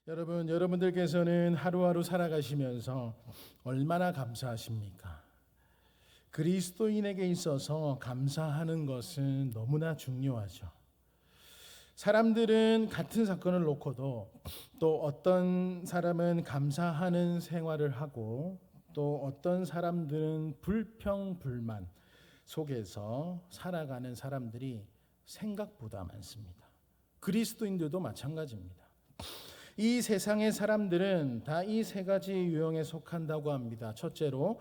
여러분들께서는 하루하루 살아가시면서 얼마나 감사하십니까? 그리스도인에게 있어서 감사하는 것은 너무나 중요하죠. 사람들은 같은 사건을 놓고도 또 어떤 사람은 감사하는 생활을 하고 또 어떤 사람들은 불평불만 속에서 살아가는 사람들이 생각보다 많습니다. 그리스도인들도 마찬가지입니다. 이 세상의 사람들은 다 이 세 가지 유형에 속한다고 합니다. 첫째로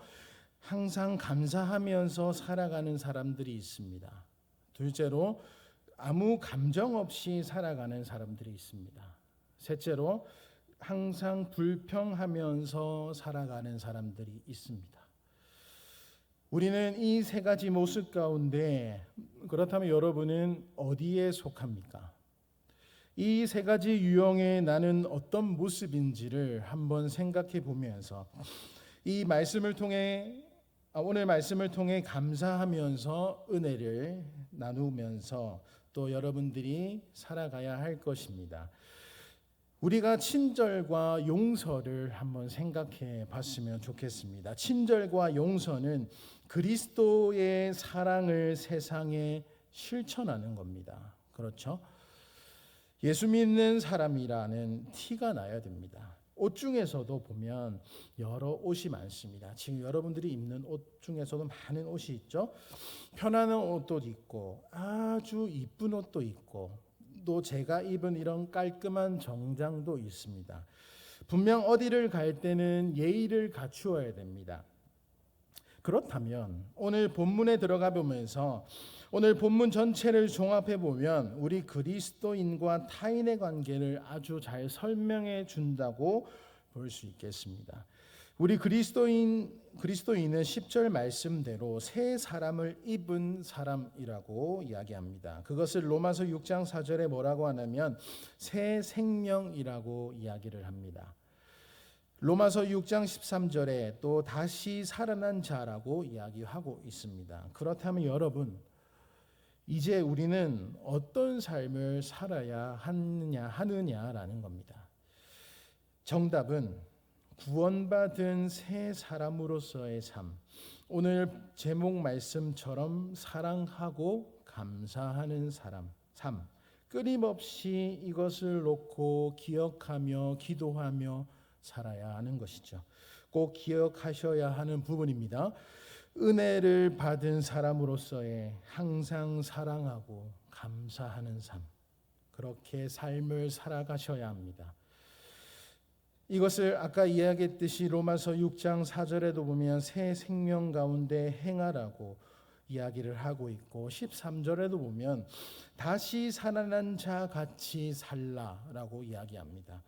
항상 감사하면서 살아가는 사람들이 있습니다. 둘째로 아무 감정 없이 살아가는 사람들이 있습니다. 셋째로 항상 불평하면서 살아가는 사람들이 있습니다. 우리는 이 세 가지 모습 가운데 그렇다면 여러분은 어디에 속합니까? 이 세 가지 유형의 나는 어떤 모습인지를 한번 생각해 보면서 이 말씀을 통해 오늘 말씀을 통해 감사하면서 은혜를 나누면서 또 여러분들이 살아가야 할 것입니다. 우리가 친절과 용서를 한번 생각해 봤으면 좋겠습니다. 친절과 용서는 그리스도의 사랑을 세상에 실천하는 겁니다. 그렇죠? 예수 믿는 사람이라는 티가 나야 됩니다. 옷 중에서도 보면 여러 옷이 많습니다. 지금 여러분들이 입는 옷 중에서도 많은 옷이 있죠. 편안한 옷도 있고 아주 이쁜 옷도 있고 또 제가 입은 이런 깔끔한 정장도 있습니다. 분명 어디를 갈 때는 예의를 갖추어야 됩니다. 그렇다면 오늘 본문에 들어가 보면서 오늘 본문 전체를 종합해 보면 우리 그리스도인과 타인의 관계를 아주 잘 설명해 준다고 볼 수 있겠습니다. 우리 그리스도인은 10절 말씀대로 새 사람을 입은 사람이라고 이야기합니다. 그것을 로마서 6장 4절에 뭐라고 하냐면 새 생명이라고 이야기를 합니다. 로마서 6장 13절에 또 다시 살아난 자라고 이야기하고 있습니다. 그렇다면 여러분, 이제 우리는 어떤 삶을 살아야 하느냐라는 겁니다. 정답은 구원받은 새 사람으로서의 삶. 오늘 제목 말씀처럼 사랑하고 감사하는 삶. 끊임없이 이것을 놓고 기억하며 기도하며 살아야 하는 것이죠. 꼭 기억하셔야 하는 부분입니다. 은혜를 받은 사람으로서의 항상 사랑하고 감사하는 삶. 그렇게 삶을 살아가셔야 합니다. 이것을 아까 이야기했듯이 로마서 6장 4절에도 보면 새 생명 가운데 행하라고 이야기를 하고 있고 13절에도 보면 다시 살아난 자 같이 살라라고 이야기합니다.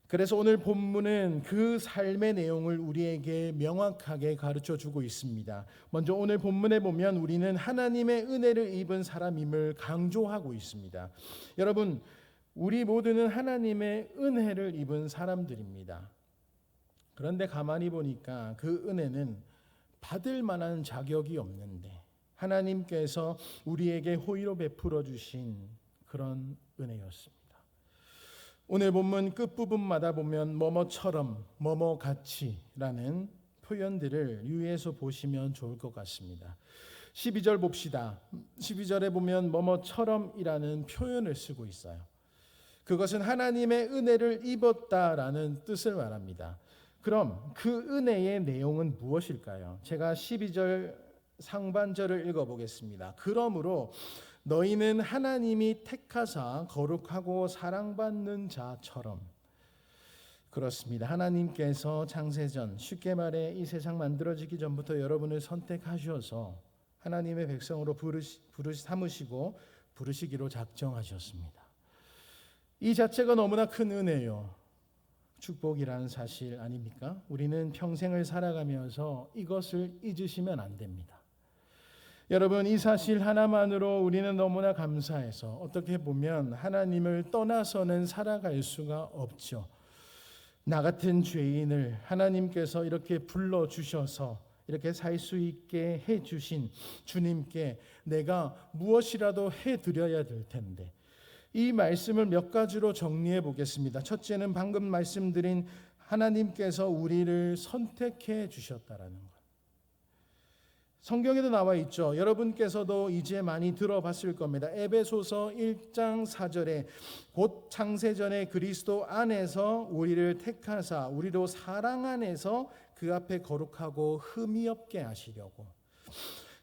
그래서 오늘 본문은 그 삶의 내용을 우리에게 명확하게 가르쳐 주고 있습니다. 먼저 오늘 본문에 보면 우리는 하나님의 은혜를 입은 사람임을 강조하고 있습니다. 여러분, 우리 모두는 하나님의 은혜를 입은 사람들입니다. 그런데 가만히 보니까 그 은혜는 받을 만한 자격이 없는데 하나님께서 우리에게 호의로 베풀어 주신 그런 은혜였습니다. 오늘 본문 끝부분마다 보면 뭐뭐처럼 뭐뭐같이라는 표현들을 유의해서 보시면 좋을 것 같습니다. 12절 봅시다. 12절에 보면 뭐뭐처럼이라는 표현을 쓰고 있어요. 그것은 하나님의 은혜를 입었다라는 뜻을 말합니다. 그럼 그 은혜의 내용은 무엇일까요? 제가 12절 상반절을 읽어보겠습니다. 그러므로 너희는 하나님이 택하사 거룩하고 사랑받는 자처럼. 그렇습니다. 하나님께서 창세전, 쉽게 말해 이 세상 만들어지기 전부터 여러분을 선택하셔서 하나님의 백성으로 삼으시고 부르시기로 작정하셨습니다. 이 자체가 너무나 큰 은혜요. 축복이라는 사실 아닙니까? 우리는 평생을 살아가면서 이것을 잊으시면 안 됩니다. 여러분, 이 사실 하나만으로 우리는 너무나 감사해서 어떻게 보면 하나님을 떠나서는 살아갈 수가 없죠. 나 같은 죄인을 하나님께서 이렇게 불러주셔서 이렇게 살 수 있게 해주신 주님께 내가 무엇이라도 해드려야 될 텐데 이 말씀을 몇 가지로 정리해 보겠습니다. 첫째는 방금 말씀드린 하나님께서 우리를 선택해 주셨다라는 것. 성경에도 나와 있죠. 여러분께서도 이제 많이 들어봤을 겁니다. 에베소서 1장 4절에 곧 창세전에 그리스도 안에서 우리를 택하사 우리로 사랑 안에서 그 앞에 거룩하고 흠이 없게 하시려고.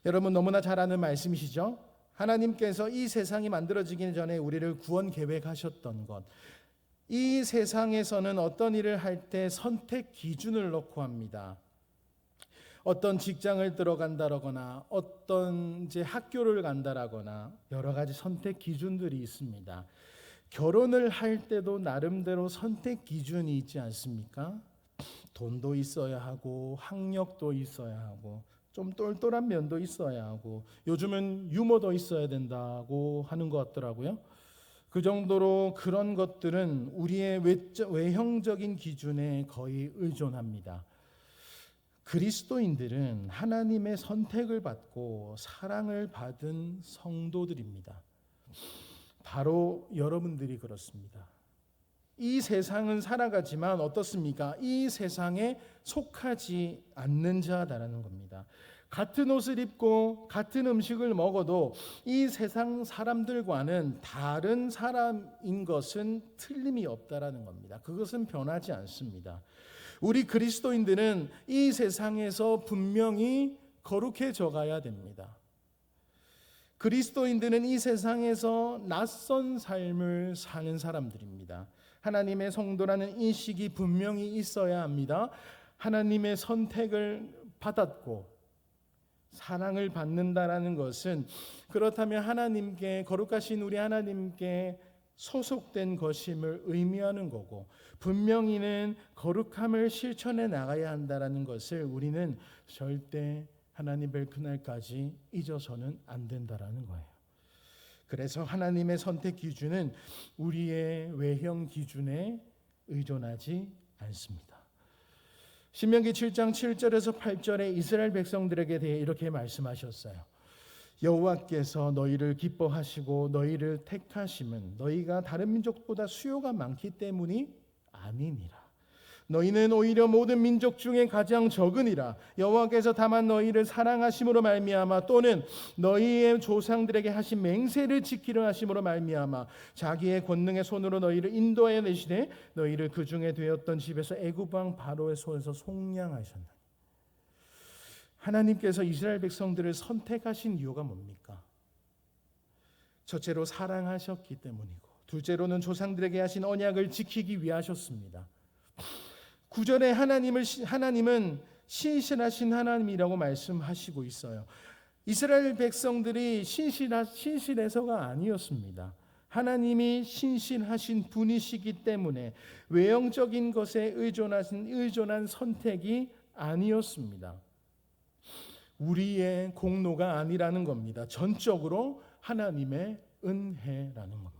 여러분 너무나 잘 아는 말씀이시죠? 하나님께서 이 세상이 만들어지기 전에 우리를 구원 계획하셨던 것. 이 세상에서는 어떤 일을 할 때 선택 기준을 놓고 합니다. 어떤 직장을 들어간다거나 어떤 이제 학교를 간다거나 여러 가지 선택 기준들이 있습니다. 결혼을 할 때도 나름대로 선택 기준이 있지 않습니까? 돈도 있어야 하고 학력도 있어야 하고 좀 똘똘한 면도 있어야 하고 요즘은 유머도 있어야 된다고 하는 것 같더라고요. 그 정도로 그런 것들은 우리의 외형적인 기준에 거의 의존합니다. 그리스도인들은 하나님의 선택을 받고 사랑을 받은 성도들입니다. 바로 여러분들이 그렇습니다. 이 세상은 살아가지만 어떻습니까? 이 세상에 속하지 않는 자다라는 겁니다. 같은 옷을 입고 같은 음식을 먹어도 이 세상 사람들과는 다른 사람인 것은 틀림이 없다라는 겁니다. 그것은 변하지 않습니다. 우리 그리스도인들은 이 세상에서 분명히 거룩해져 가야 됩니다. 그리스도인들은 이 세상에서 낯선 삶을 사는 사람들입니다. 하나님의 성도라는 인식이 분명히 있어야 합니다. 하나님의 선택을 받았고 사랑을 받는다라는 것은 그렇다면 하나님께 거룩하신 우리 하나님께 소속된 것임을 의미하는 거고 분명히는 거룩함을 실천해 나가야 한다라는 것을 우리는 절대 하나님 뵐 그날까지 잊어서는 안 된다라는 거예요. 그래서 하나님의 선택 기준은 우리의 외형 기준에 의존하지 않습니다. 신명기 7장 7절에서 8절에 이스라엘 백성들에게 대해 이렇게 말씀하셨어요. 여호와께서 너희를 기뻐하시고 너희를 택하심은 너희가 다른 민족보다 수요가 많기 때문이 아니니라. 너희는 오히려 모든 민족 중에 가장 적으니라. 여호와께서 다만 너희를 사랑하심으로 말미암아 또는 너희의 조상들에게 하신 맹세를 지키려 하심으로 말미암아 자기의 권능의 손으로 너희를 인도하여 내시되 너희를 그 중에 되었던 집에서 애굽 왕 바로의 손에서 속량하셨나니. 하나님께서 이스라엘 백성들을 선택하신 이유가 뭡니까? 첫째로 사랑하셨기 때문이고 둘째로는 조상들에게 하신 언약을 지키기 위하셨습니다. 9절에 하나님은 신실하신 하나님이라고 말씀하시고 있어요. 이스라엘 백성들이 신실해서가 아니었습니다. 하나님이 신실하신 분이시기 때문에 외형적인 것에 의존한 선택이 아니었습니다. 우리의 공로가 아니라는 겁니다. 전적으로 하나님의 은혜라는 겁니다.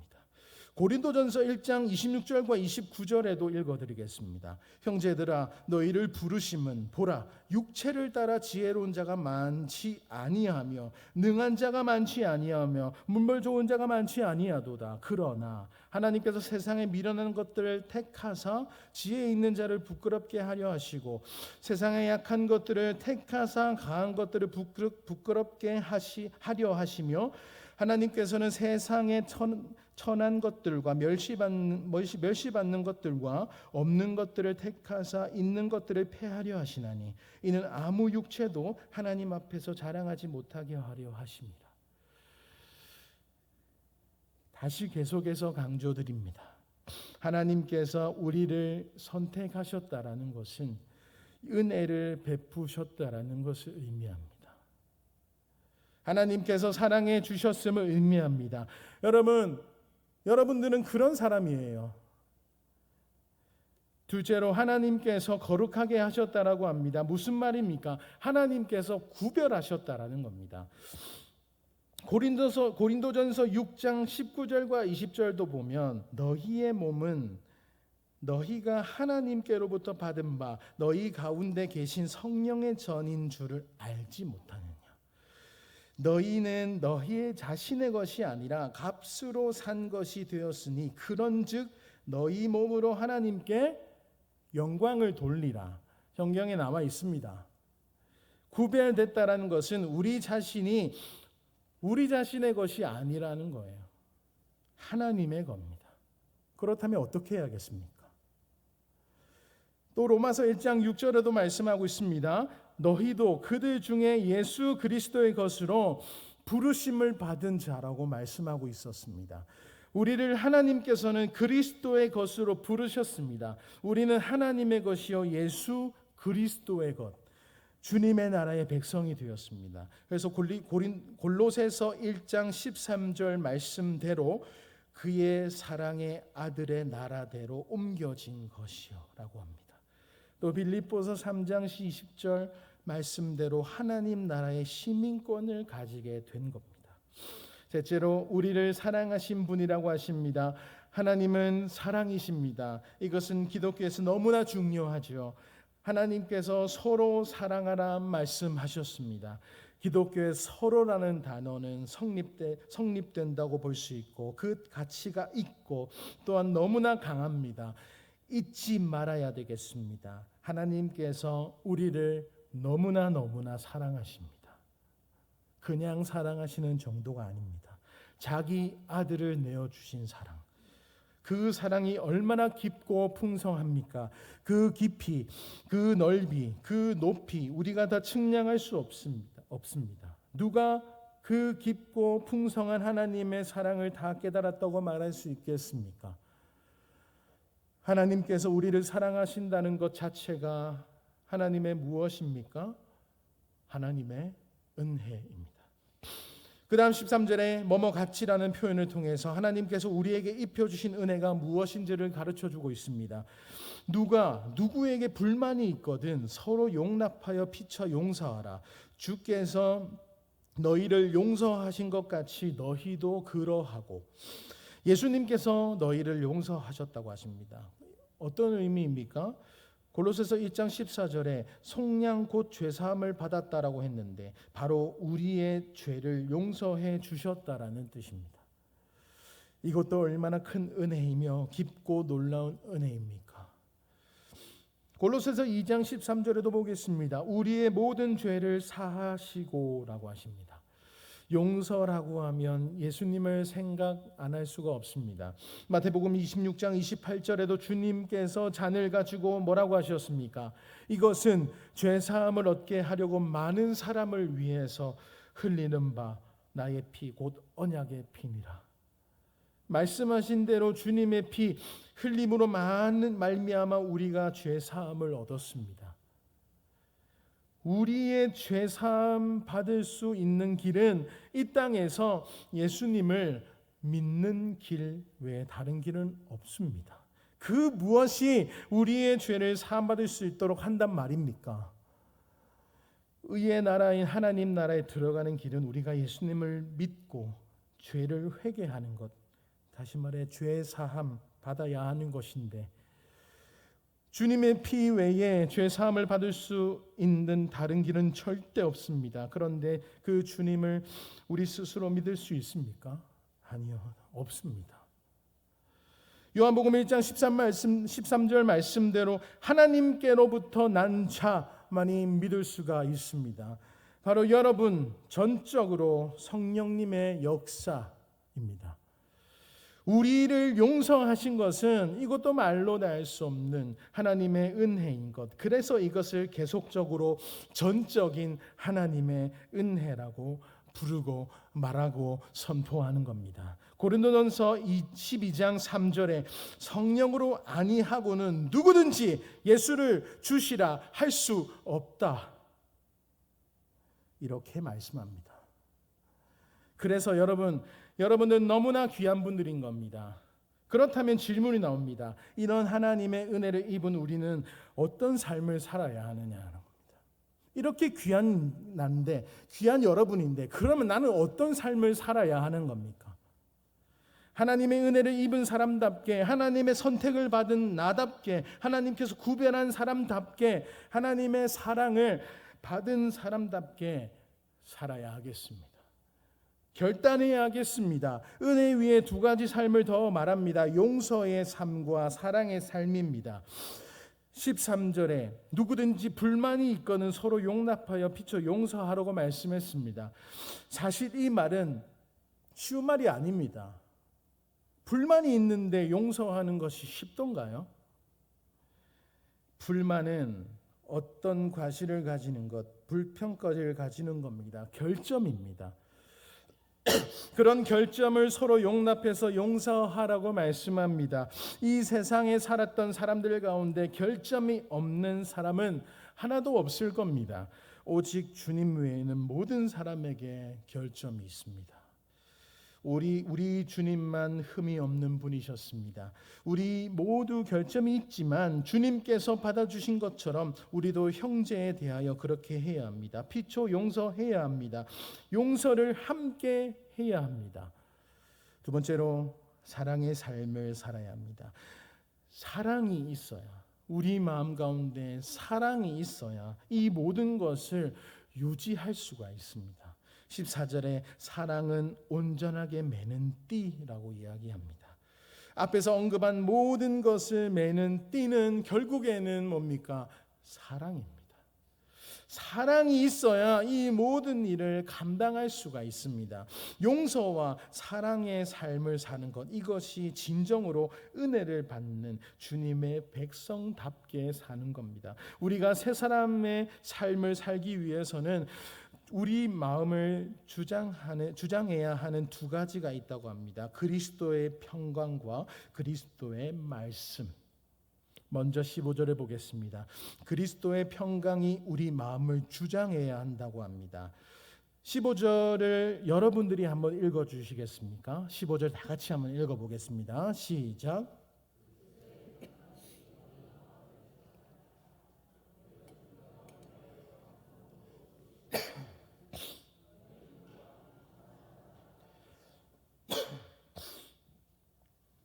고린도전서 1장 26절과 29절에도 읽어드리겠습니다. 형제들아 너희를 부르심은 보라 육체를 따라 지혜로운 자가 많지 아니하며 능한 자가 많지 아니하며 문벌 좋은 자가 많지 아니하도다. 그러나 하나님께서 세상에 미련한 것들을 택하사 지혜 있는 자를 부끄럽게 하려 하시고 세상에 약한 것들을 택하사 강한 것들을 부끄럽게 하려 하시며 하나님께서는 세상에 천한 것들과 멸시받는 것들과 없는 것들을 택하사 있는 것들을 폐하려 하시나니 이는 아무 육체도 하나님 앞에서 자랑하지 못하게 하려 하십니다. 다시 계속해서 강조드립니다. 하나님께서 우리를 선택하셨다라는 것은 은혜를 베푸셨다라는 것을 의미합니다. 하나님께서 사랑해 주셨음을 의미합니다. 여러분들은 그런 사람이에요. 둘째로 하나님께서 거룩하게 하셨다라고 합니다. 무슨 말입니까? 하나님께서 구별하셨다라는 겁니다. 고린도전서 6장 19절과 20절도 보면 너희의 몸은 너희가 하나님께로부터 받은 바 너희 가운데 계신 성령의 전인 줄을 알지 못하느냐. 너희는 너희의 자신의 것이 아니라 값으로 산 것이 되었으니 그런즉 너희 몸으로 하나님께 영광을 돌리라. 성경에 나와 있습니다. 구별됐다라는 것은 우리 자신이 우리 자신의 것이 아니라는 거예요. 하나님의 겁니다. 그렇다면 어떻게 해야겠습니까? 또 로마서 1장 6절에도 말씀하고 있습니다. 너희도 그들 중에 예수 그리스도의 것으로 부르심을 받은 자라고 말씀하고 있었습니다. 우리를 하나님께서는 그리스도의 것으로 부르셨습니다. 우리는 하나님의 것이요 예수 그리스도의 것, 주님의 나라의 백성이 되었습니다. 그래서 골로새서 1장 13절 말씀대로 그의 사랑의 아들의 나라대로 옮겨진 것이요 라고 합니다. 또 빌립보서 3장 20절 말씀대로 하나님 나라의 시민권을 가지게 된 겁니다. 셋째로 우리를 사랑하신 분이라고 하십니다. 하나님은 사랑이십니다. 이것은 기독교에서 너무나 중요하죠. 하나님께서 서로 사랑하라 말씀하셨습니다. 기독교의 서로라는 단어는 성립된다고 볼 수 있고 그 가치가 있고 또한 너무나 강합니다. 잊지 말아야 되겠습니다. 하나님께서 우리를 너무나 사랑하십니다. 그냥 사랑하시는 정도가 아닙니다. 자기 아들을 내어주신 사랑. 그 사랑이 얼마나 깊고 풍성합니까? 그 깊이, 그 넓이, 그 높이 우리가 다 측량할 수 없습니다. 누가 그 깊고 풍성한 하나님의 사랑을 다 깨달았다고 말할 수 있겠습니까? 하나님께서 우리를 사랑하신다는 것 자체가 하나님의 무엇입니까? 하나님의 은혜입니다. 그 다음 13절에 뭐뭐 같이라는 표현을 통해서 하나님께서 우리에게 입혀주신 은혜가 무엇인지를 가르쳐주고 있습니다. 누가 누구에게 불만이 있거든 서로 용납하여 피차 용서하라. 주께서 너희를 용서하신 것 같이 너희도 그러하고. 예수님께서 너희를 용서하셨다고 하십니다. 어떤 의미입니까? 골로새서 1장 14절에 속량 곧 죄사함을 받았다라고 했는데 바로 우리의 죄를 용서해 주셨다라는 뜻입니다. 이것도 얼마나 큰 은혜이며 깊고 놀라운 은혜입니까? 골로새서 2장 13절에도 보겠습니다. 우리의 모든 죄를 사하시고라고 하십니다. 용서라고 하면 예수님을 생각 안 할 수가 없습니다. 마태복음 26장 28절에도 주님께서 잔을 가지고 뭐라고 하셨습니까? 이것은 죄사함을 얻게 하려고 많은 사람을 위해서 흘리는 바 나의 피 곧 언약의 피니라. 말씀하신 대로 주님의 피 흘림으로 많은 말미암아 우리가 죄사함을 얻었습니다. 우리의 죄사함 받을 수 있는 길은 이 땅에서 예수님을 믿는 길 외에 다른 길은 없습니다. 그 무엇이 우리의 죄를 사함 받을 수 있도록 한단 말입니까? 의의 나라인 하나님 나라에 들어가는 길은 우리가 예수님을 믿고 죄를 회개하는 것, 다시 말해 죄 사함 받아야 하는 것인데 주님의 피 외에 죄 사함을 받을 수 있는 다른 길은 절대 없습니다. 그런데 그 주님을 우리 스스로 믿을 수 있습니까? 아니요, 없습니다. 요한복음 1장 13절 말씀대로 하나님께로부터 난 자만이 믿을 수가 있습니다. 바로 여러분 전적으로 성령님의 역사입니다. 우리를 용서하신 것은 이것도 말로 다 할 수 없는 하나님의 은혜인 것. 그래서 이것을 계속적으로 전적인 하나님의 은혜라고 부르고 말하고 선포하는 겁니다. 고린도전서 12장 3절에 성령으로 아니하고는 누구든지 예수를 주시라 할 수 없다. 이렇게 말씀합니다. 그래서 여러분은 너무나 귀한 분들인 겁니다. 그렇다면 질문이 나옵니다. 이런 하나님의 은혜를 입은 우리는 어떤 삶을 살아야 하느냐는 겁니다. 이렇게 귀한 난데, 귀한 여러분인데 그러면 나는 어떤 삶을 살아야 하는 겁니까? 하나님의 은혜를 입은 사람답게, 하나님의 선택을 받은 나답게, 하나님께서 구별한 사람답게, 하나님의 사랑을 받은 사람답게 살아야 하겠습니다. 결단해야겠습니다. 은혜 위에 두 가지 삶을 더 말합니다. 용서의 삶과 사랑의 삶입니다. 13절에 누구든지 불만이 있거든 서로 용납하여 피쳐 용서하라고 말씀했습니다. 사실 이 말은 쉬운 말이 아닙니다. 불만이 있는데 용서하는 것이 쉽던가요? 불만은 어떤 과실을 가지는 것, 불평까지를 가지는 겁니다. 결점입니다. 그런 결점을 서로 용납해서 용서하라고 말씀합니다. 이 세상에 살았던 사람들 가운데 결점이 없는 사람은 하나도 없을 겁니다. 오직 주님 외에는 모든 사람에게 결점이 있습니다. 우리 주님만 흠이 없는 분이셨습니다. 우리 모두 결점이 있지만 주님께서 받아주신 것처럼 우리도 형제에 대하여 그렇게 해야 합니다. 피초 용서해야 합니다. 용서를 함께 해야 합니다. 두 번째로 사랑의 삶을 살아야 합니다. 사랑이 있어야, 우리 마음 가운데 사랑이 있어야 이 모든 것을 유지할 수가 있습니다. 14절에 사랑은 온전하게 매는 띠라고 이야기합니다. 앞에서 언급한 모든 것을 매는 띠는 결국에는 뭡니까? 사랑입니다. 사랑이 있어야 이 모든 일을 감당할 수가 있습니다. 용서와 사랑의 삶을 사는 것, 이것이 진정으로 은혜를 받는 주님의 백성답게 사는 겁니다. 우리가 새 사람의 삶을 살기 위해서는 우리 마음을 주장해야 하는 두 가지가 있다고 합니다. 그리스도의 평강과 그리스도의 말씀. 먼저 15절을 보겠습니다. 그리스도의 평강이 우리 마음을 주장해야 한다고 합니다. 15절을 여러분들이 한번 읽어주시겠습니까? 15절 다 같이 한번 읽어보겠습니다. 시작.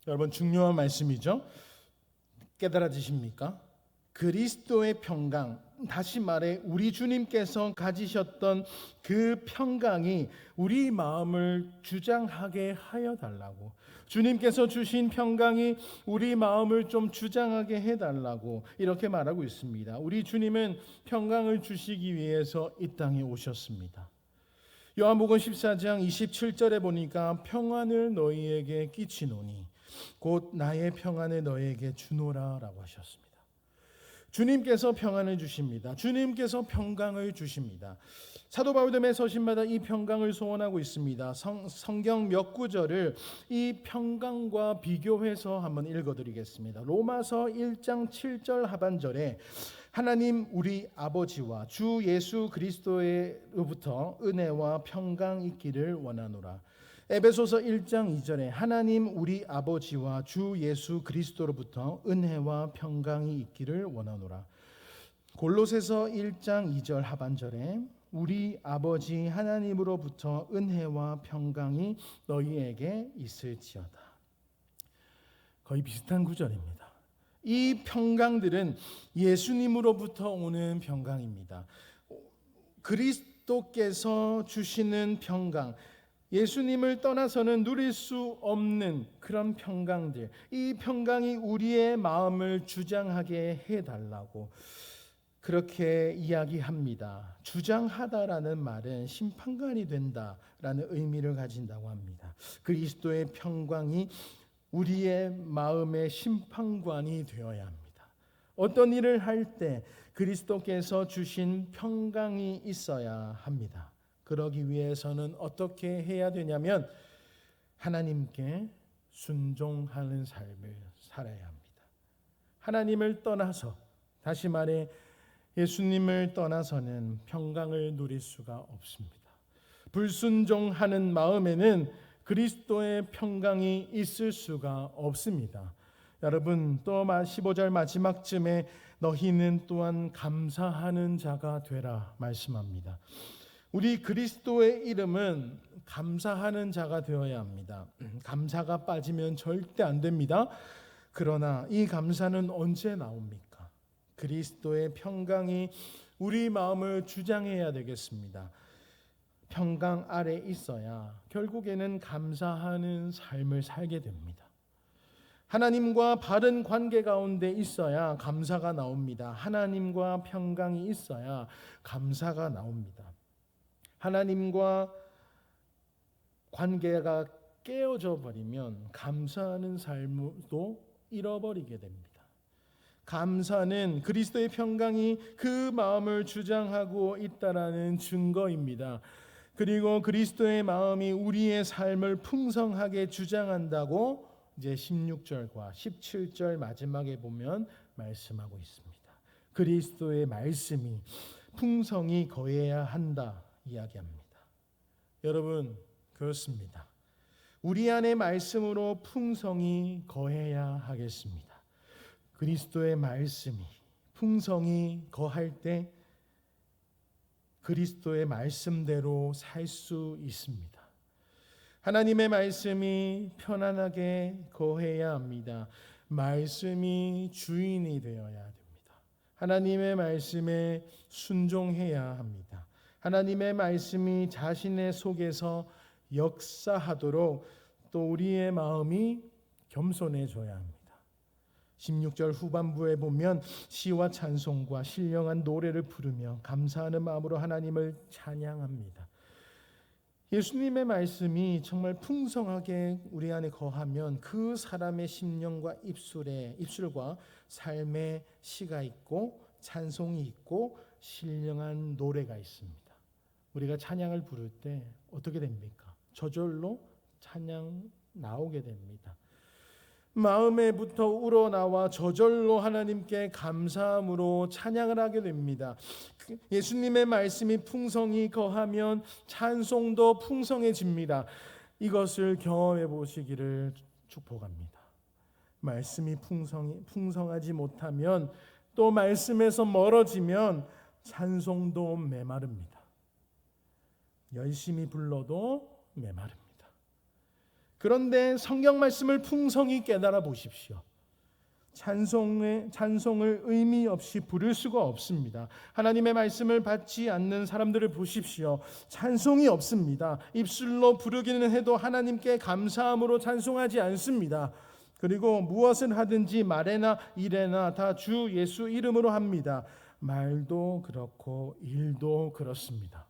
여러분, 중요한 말씀이죠. 깨달아지십니까? 그리스도의 평강, 다시 말해 우리 주님께서 가지셨던 그 평강이 우리 마음을 주장하게 하여 달라고, 주님께서 주신 평강이 우리 마음을 좀 주장하게 해달라고 이렇게 말하고 있습니다. 우리 주님은 평강을 주시기 위해서 이 땅에 오셨습니다. 요한복음 14장 27절에 보니까 평안을 너희에게 끼치노니 곧 나의 평안을 너희에게 주노라 라고 하셨습니다. 주님께서 평안을 주십니다. 주님께서 평강을 주십니다. 사도 바울의 서신마다 이 평강을 소원하고 있습니다. 성경 몇 구절을 이 평강과 비교해서 한번 읽어드리겠습니다. 로마서 1장 7절 하반절에 하나님 우리 아버지와 주 예수 그리스도로부터 은혜와 평강 있기를 원하노라. 에베소서 1장 2절에 하나님 우리 아버지와 주 예수 그리스도로부터 은혜와 평강이 있기를 원하노라. 골로새서 1장 2절 하반절에 우리 아버지 하나님으로부터 은혜와 평강이 너희에게 있을지어다. 거의 비슷한 구절입니다. 이 평강들은 예수님으로부터 오는 평강입니다. 그리스도께서 주시는 평강, 예수님을 떠나서는 누릴 수 없는 그런 평강들, 이 평강이 우리의 마음을 주장하게 해달라고 그렇게 이야기합니다. 주장하다라는 말은 심판관이 된다라는 의미를 가진다고 합니다. 그리스도의 평강이 우리의 마음의 심판관이 되어야 합니다. 어떤 일을 할 때 그리스도께서 주신 평강이 있어야 합니다. 그러기 위해서는 어떻게 해야 되냐면 하나님께 순종하는 삶을 살아야 합니다. 하나님을 떠나서, 다시 말해 예수님을 떠나서는 평강을 누릴 수가 없습니다. 불순종하는 마음에는 그리스도의 평강이 있을 수가 없습니다. 여러분, 또 15절 마지막쯤에 너희는 또한 감사하는 자가 되라 말씀합니다. 우리 그리스도의 이름은 감사하는 자가 되어야 합니다. 감사가 빠지면 절대 안 됩니다. 그러나 이 감사는 언제 나옵니까? 그리스도의 평강이 우리 마음을 주장해야 되겠습니다. 평강 아래 있어야 결국에는 감사하는 삶을 살게 됩니다. 하나님과 바른 관계 가운데 있어야 감사가 나옵니다. 하나님과 평강이 있어야 감사가 나옵니다. 하나님과 관계가 깨어져 버리면 감사하는 삶도 잃어버리게 됩니다. 감사는 그리스도의 평강이 그 마음을 주장하고 있다라는 증거입니다. 그리고 그리스도의 마음이 우리의 삶을 풍성하게 주장한다고 이제 16절과 17절 마지막에 보면 말씀하고 있습니다. 그리스도의 말씀이 풍성히 거해야 한다 이야기합니다. 여러분, 그렇습니다. 우리 안에 말씀으로 풍성히 거해야 하겠습니다. 그리스도의 말씀이 풍성히 거할 때 그리스도의 말씀대로 살 수 있습니다. 하나님의 말씀이 편안하게 거해야 합니다. 말씀이 주인이 되어야 됩니다. 하나님의 말씀에 순종해야 합니다. 하나님의 말씀이 자신의 속에서 역사하도록 또 우리의 마음이 겸손해져야 합니다. 16절 후반부에 보면 시와 찬송과 신령한 노래를 부르며 감사하는 마음으로 하나님을 찬양합니다. 예수님의 말씀이 정말 풍성하게 우리 안에 거하면 그 사람의 심령과 입술과 삶의 시가 있고 찬송이 있고 신령한 노래가 있습니다. 우리가 찬양을 부를 때 어떻게 됩니까? 저절로 찬양 나오게 됩니다. 마음에부터 우러나와 저절로 하나님께 감사함으로 찬양을 하게 됩니다. 예수님의 말씀이 풍성히 거하면 찬송도 풍성해집니다. 이것을 경험해 보시기를 축복합니다. 말씀이 풍성하지 못하면 또 말씀에서 멀어지면 찬송도 메마릅니다. 열심히 불러도 메마릅니다. 그런데 성경 말씀을 풍성히 깨달아 보십시오. 찬송을 의미 없이 부를 수가 없습니다. 하나님의 말씀을 받지 않는 사람들을 보십시오. 찬송이 없습니다. 입술로 부르기는 해도 하나님께 감사함으로 찬송하지 않습니다. 그리고 무엇을 하든지 말에나 일에나 다 주 예수 이름으로 합니다. 말도 그렇고 일도 그렇습니다.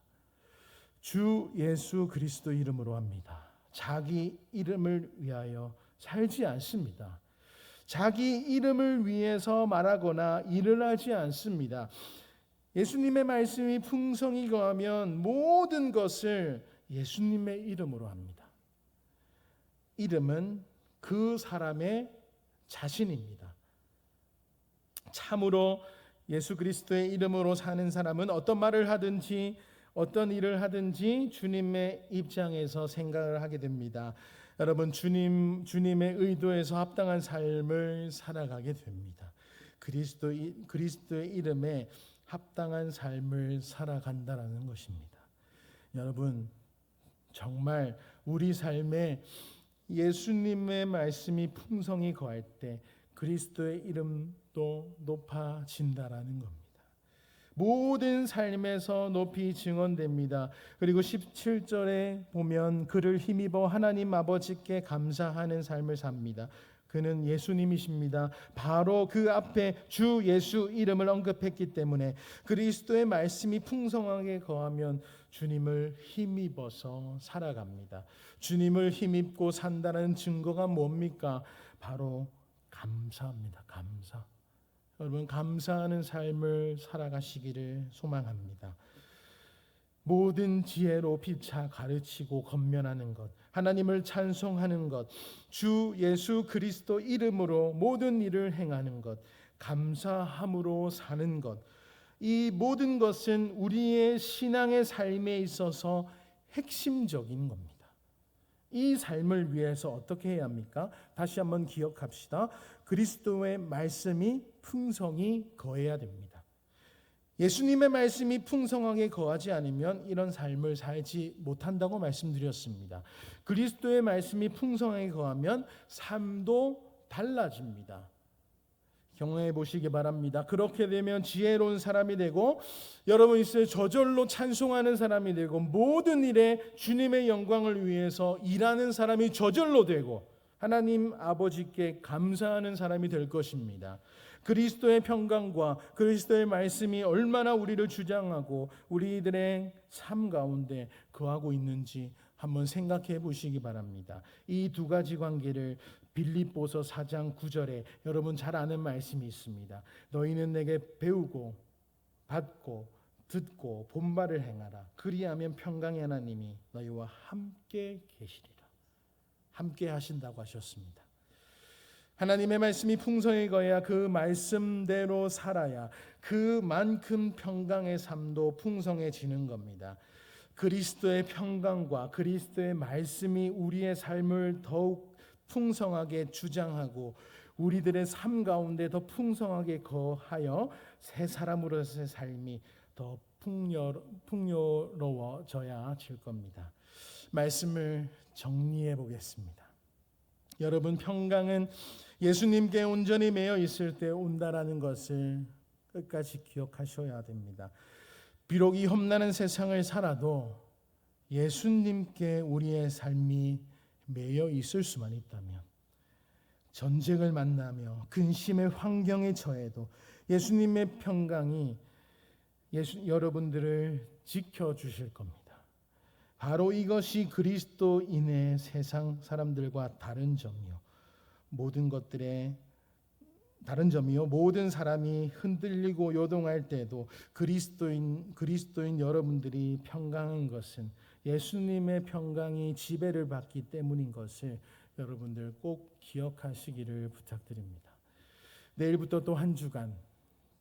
주 예수 그리스도 이름으로 합니다. 자기 이름을 위하여 살지 않습니다. 자기 이름을 위해서 말하거나 일을 하지 않습니다. 예수님의 말씀이 풍성히 거하면 모든 것을 예수님의 이름으로 합니다. 이름은 그 사람의 자신입니다. 참으로 예수 그리스도의 이름으로 사는 사람은 어떤 말을 하든지 어떤 일을 하든지 주님의 입장에서 생각을 하게 됩니다. 여러분, 주님의 의도에서 합당한 삶을 살아가게 됩니다. 그리스도의 이름에 합당한 삶을 살아간다라는 것입니다. 여러분, 정말 우리 삶에 예수님의 말씀이 풍성히 거할 때 그리스도의 이름도 높아진다라는 겁니다. 모든 삶에서 높이 증언됩니다. 그리고 17절에 보면 그를 힘입어 하나님 아버지께 감사하는 삶을 삽니다. 그는 예수님이십니다. 바로 그 앞에 주 예수 이름을 언급했기 때문에 그리스도의 말씀이 풍성하게 거하면 주님을 힘입어서 살아갑니다. 주님을 힘입고 산다는 증거가 뭡니까? 바로 감사합니다. 감사. 여러분, 감사하는 삶을 살아가시기를 소망합니다. 모든 지혜로 피차 가르치고 권면하는 것, 하나님을 찬송하는 것, 주 예수 그리스도 이름으로 모든 일을 행하는 것, 감사함으로 사는 것, 이 모든 것은 우리의 신앙의 삶에 있어서 핵심적인 겁니다. 이 삶을 위해서 어떻게 해야 합니까? 다시 한번 기억합시다. 그리스도의 말씀이 풍성히 거해야 됩니다. 예수님의 말씀이 풍성하게 거하지 않으면 이런 삶을 살지 못한다고 말씀드렸습니다. 그리스도의 말씀이 풍성하게 거하면 삶도 달라집니다. 경험해 보시기 바랍니다. 그렇게 되면 지혜로운 사람이 되고 여러분 있을 저절로 찬송하는 사람이 되고 모든 일에 주님의 영광을 위해서 일하는 사람이 저절로 되고 하나님 아버지께 감사하는 사람이 될 것입니다. 그리스도의 평강과 그리스도의 말씀이 얼마나 우리를 주장하고 우리들의 삶 가운데 거하고 있는지 한번 생각해 보시기 바랍니다. 이 두 가지 관계를 빌립보서 4장 9절에 여러분 잘 아는 말씀이 있습니다. 너희는 내게 배우고 받고 듣고 본바를 행하라. 그리하면 평강의 하나님이 너희와 함께 계시리라. 함께 하신다고 하셨습니다. 하나님의 말씀이 풍성히 거해야 그 말씀대로 살아야 그만큼 평강의 삶도 풍성해지는 겁니다. 그리스도의 평강과 그리스도의 말씀이 우리의 삶을 더욱 풍성하게 주장하고 우리들의 삶 가운데 더 풍성하게 거하여 새 사람으로서의 삶이 더 풍요로워져야 질 겁니다. 말씀을 정리해 보겠습니다. 여러분, 평강은 예수님께 온전히 매여 있을 때 온다라는 것을 끝까지 기억하셔야 됩니다. 비록 이 험난한 세상을 살아도 예수님께 우리의 삶이 매여 있을 수만 있다면, 전쟁을 만나며 근심의 환경에 처해도 예수님의 평강이 여러분들을 지켜주실 겁니다. 바로 이것이 그리스도인의 세상 사람들과 다른 점이요, 모든 사람이 흔들리고 요동할 때도 그리스도인 여러분들이 평강한 것은 예수님의 평강이 지배를 받기 때문인 것을 여러분들 꼭 기억하시기를 부탁드립니다. 내일부터 또 한 주간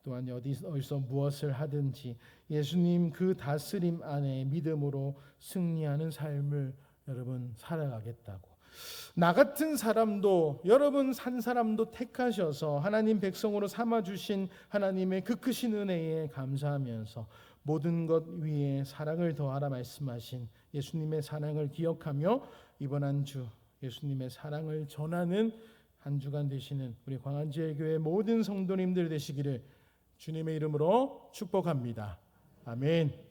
또한 어디서 무엇을 하든지 예수님 그 다스림 안에 믿음으로 승리하는 삶을 여러분 살아가겠다고, 나 같은 사람도 여러분 한 사람도 택하셔서 하나님 백성으로 삼아주신 하나님의 그 크신 은혜에 감사하면서 모든 것 위에 사랑을 더하라 말씀하신 예수님의 사랑을 기억하며 이번 한 주 예수님의 사랑을 전하는 한 주간 되시는 우리 광안제일교회 모든 성도님들 되시기를 주님의 이름으로 축복합니다. 아멘.